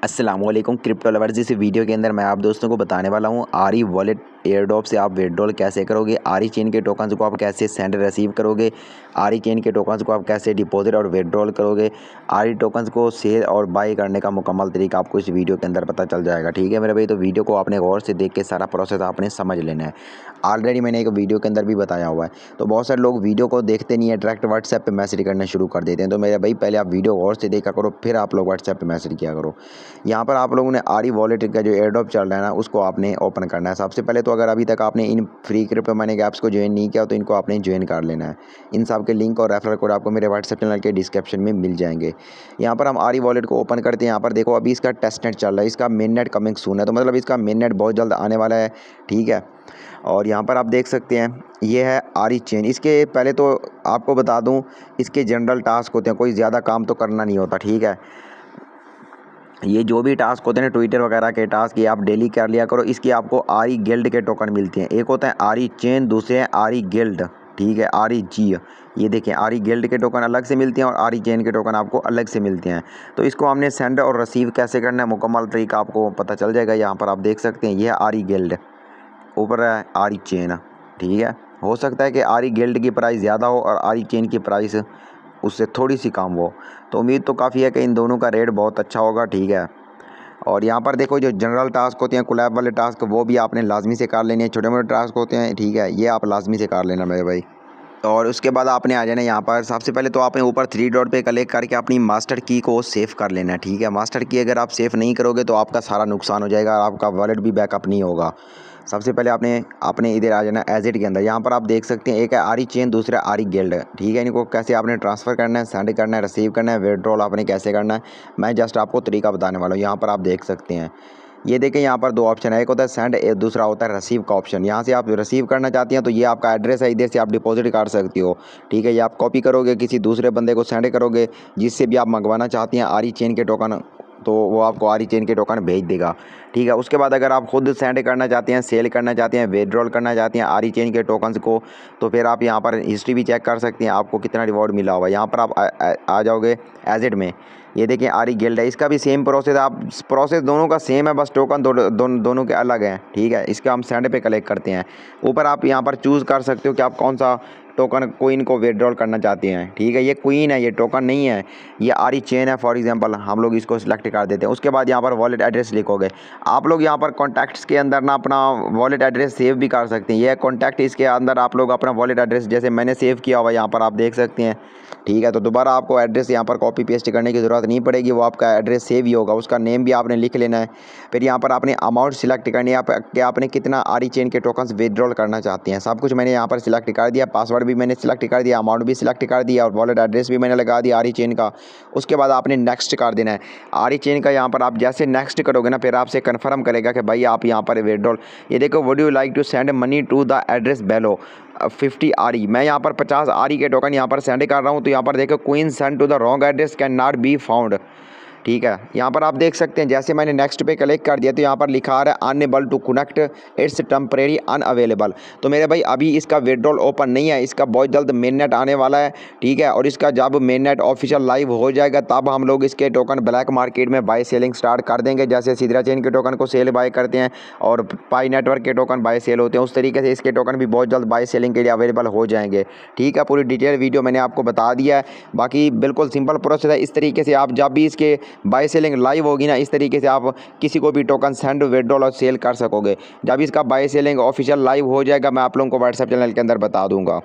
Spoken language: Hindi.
अस्सलामुअलैकुम क्रिप्टो लवर्स। इस वीडियो के अंदर मैं आप दोस्तों को बताने वाला हूँ आरी वॉलेट एयरड्रॉप से आप विड्रॉल कैसे करोगे, आरी चेन के टोकन्स को आप कैसे सेंड रिसीव करोगे, आरी चेन के टोकन्स को आप कैसे डिपॉजिट और विड्रॉल करोगे, आरी टोकन्स को सेल और बाई करने का मुकम्मल तरीका आपको इस वीडियो के अंदर पता चल जाएगा। ठीक है मेरे भाई, तो वीडियो को आपने गौर से देख के सारा प्रोसेस आपने समझ लेना है। ऑलरेडी मैंने एक वीडियो के अंदर भी बताया हुआ है, तो बहुत सारे लोग वीडियो को देखते नहीं है, डायरेक्ट व्हाट्सएप पे मैसेज करना शुरू कर देते हैं। तो मेरे भाई पहले आप वीडियो गौर से देखा करो, फिर आप लोग व्हाट्सएप पे मैसेज किया करो। यहाँ पर आप लोगों ने आरी वॉलेट का जो एयरड्रॉप चल रहा है ना, उसको आपने ओपन करना है। सबसे पहले तो अगर अभी तक आपने in free crypto mining apps को ज्वाइन नहीं किया तो इनको आपने ज्वाइन कर लेना है। इन सब के लिंक और रेफरल कोड आपको मेरे व्हाट्सएप चैनल के डिस्क्रिप्शन में मिल जाएंगे। यहाँ पर हम आरी वॉलेट को ओपन करते हैं। यहाँ पर देखो अभी इसका टेस्ट नेट चल रहा है, इसका मेन नेट कमिंग सून है, तो मतलब इसका मेन नेट बहुत जल्द आने वाला है। ठीक है, और यहाँ पर आप देख सकते हैं ये है आरी चेन। इसके पहले तो आपको बता दूँ, इसके जनरल टास्क होते हैं, कोई ज़्यादा काम तो करना नहीं होता। ठीक है, ये जो भी टास्क होते हैं ना, ट्विटर वगैरह के टास्क, ये आप डेली कर लिया करो। इसकी आपको आरी गिल्ड के टोकन मिलते हैं। एक होता है आरी चेन, दूसरे हैं आरी गिल्ड। ठीक है, आरी जी, ये देखें आरी गिल्ड के टोकन अलग से मिलते हैं और आरी चेन के टोकन आपको अलग से मिलते हैं। तो इसको हमने सेंड और रिसीव कैसे करना है, मुकम्मल तरीका आपको पता चल जाएगा। यहाँ पर आप देख सकते हैं ये है आरी गिल्ड, ऊपर है आरी चेन। ठीक है, हो सकता है कि आरी गिल्ड की प्राइस ज़्यादा हो और आरी चेन की प्राइस उससे थोड़ी सी कम हो, तो उम्मीद तो काफ़ी है कि इन दोनों का रेट बहुत अच्छा होगा। ठीक है, और यहाँ पर देखो जो जनरल टास्क होते हैं, कोलैब वाले टास्क, वो भी आपने लाजमी से कर लेने हैं। छोटे मोटे टास्क होते हैं, ठीक है, ये आप लाजमी से कर लेना मेरे भाई। और उसके बाद आपने आ जाना यहाँ पर। सबसे पहले तो आपने ऊपर 3 डॉट पे क्लिक करके अपनी मास्टर की को सेव कर लेना है। ठीक है, मास्टर की अगर आप सेव नहीं करोगे तो आपका सारा नुकसान हो जाएगा और आपका वॉलेट भी बैकअप नहीं होगा। सबसे पहले आपने इधर आ जाना एजिट के अंदर। यहाँ पर आप देख सकते हैं एक है आरी चेन, दूसरा आरी गिल्ड। ठीक है, इनको कैसे आपने ट्रांसफ़र करना है, सेंड करना है, रिसीव करना है, विड्रॉल आपने कैसे करना है, मैं जस्ट आपको तरीका बताने वाला हूँ। यहाँ पर आप देख सकते हैं, ये देखें यहाँ पर 2 ऑप्शन है, एक होता है सेंड, दूसरा होता है रिसीव का ऑप्शन। यहाँ से आप रिसीव करना चाहती हैं तो ये आपका एड्रेस है, इधर से आप डिपॉजिट कर सकती हो। ठीक है, ये आप कॉपी करोगे, किसी दूसरे बंदे को सेंड करोगे जिससे भी आप मंगवाना चाहती हैं आरी चेन के टोकन, तो वो आपको आरी चेन के टोकन भेज देगा। ठीक है, उसके बाद अगर आप खुद सेंड करना चाहते हैं, सेल करना चाहते हैं, विड्रॉल करना चाहते हैं आरी चेन के टोकन्स को, तो फिर आप यहाँ पर हिस्ट्री भी चेक कर सकते हैं, आपको कितना रिवॉर्ड मिला हुआ है। यहाँ पर आप आ जाओगे एजिट में, ये देखिए आरी गिल्ड है, इसका भी सेम प्रोसेस, आप प्रोसेस दोनों का सेम है, बस टोकन दोनों के अलग हैं। ठीक है, इसका हम सेंड पे कलेक्ट करते हैं। ऊपर आप यहाँ पर चूज़ कर सकते हो कि आप कौन सा टोकन कोइन को विड्रॉल करना चाहते हैं। ठीक है, ये क्वीन है, ये टोकन नहीं है, ये आरी चेन है फॉर एग्जांपल, हम लोग इसको सिलेक्ट कर देते हैं। उसके बाद यहाँ पर वॉलेट एड्रेस लिखोगे। आप लोग यहाँ पर कॉन्टैक्ट्स के अंदर ना अपना वॉलेट एड्रेस सेव भी कर सकते हैं। ये कॉन्टैक्ट, इसके अंदर आप लोग अपना वॉलेट एड्रेस, जैसे मैंने सेव किया हुआ यहाँ पर आप देख सकते हैं। ठीक है, तो दोबारा आपको एड्रेस यहाँ पर कॉपी पेस्ट करने की ज़रूरत नहीं पड़ेगी, वो आपका एड्रेस सेव ही होगा, उसका नेम भी आपने लिख लेना है। फिर यहाँ पर आपने अमाउंट सिलेक्ट करनी है, कि आपने कितना आरी चेन के टोकन्स विड्रॉल करना चाहते हैं। सब कुछ मैंने यहाँ पर सिलेक्ट कर दिया, पासवर्ड भी मैंने सिलेक्ट कर दिया, अमाउंट भी सिलेक्ट कर दिया और वॉलेट एड्रेस भी मैंने लगा दिया आरी चेन का। उसके बाद आपने नेक्स्ट कर देना है आरी चेन का। यहाँ पर आप जैसे नेक्स्ट करोगे ना, फिर आपसे कन्फर्म करेगा कि भाई आप यहाँ पर विड्रॉल, ये देखो would you like to send money to the address below 50 आरी, मैं यहाँ पर 50 आरी के टोकन यहाँ पर सेंड कर रहा हूँ। तो यहाँ पर देखो queen send to the wrong address can not be found. ठीक है, यहाँ पर आप देख सकते हैं जैसे मैंने नेक्स्ट पे क्लिक कर दिया तो यहाँ पर लिखा आ रहा है unable to connect, it's temporary unavailable. तो मेरे भाई अभी इसका विड्रॉल ओपन नहीं है, इसका बहुत जल्द मेन नेट आने वाला है। ठीक है, और इसका जब मेन नेट ऑफिशियल लाइव हो जाएगा तब हम लोग इसके टोकन ब्लैक मार्केट में बाय सेलिंग स्टार्ट कर देंगे। जैसे सिद्रा चेन के टोकन को सेल बाय करते हैं और पाई नेटवर्क के टोकन बाय सेल होते हैं, उस तरीके से इसके टोकन भी बहुत जल्द बाय सेलिंग के लिए अवेलेबल हो जाएंगे। ठीक है, पूरी डिटेल वीडियो मैंने आपको बता दिया है, बाकी बिल्कुल सिंपल प्रोसेस है। इस तरीके से आप जब भी इसके बाय सेलिंग लाइव होगी ना, इस तरीके से आप किसी को भी टोकन सेंड, विड्रॉल और सेल कर सकोगे। जब इसका बाय सेलिंग ऑफिशियल लाइव हो जाएगा मैं आप लोगों को व्हाट्सएप चैनल के अंदर बता दूंगा।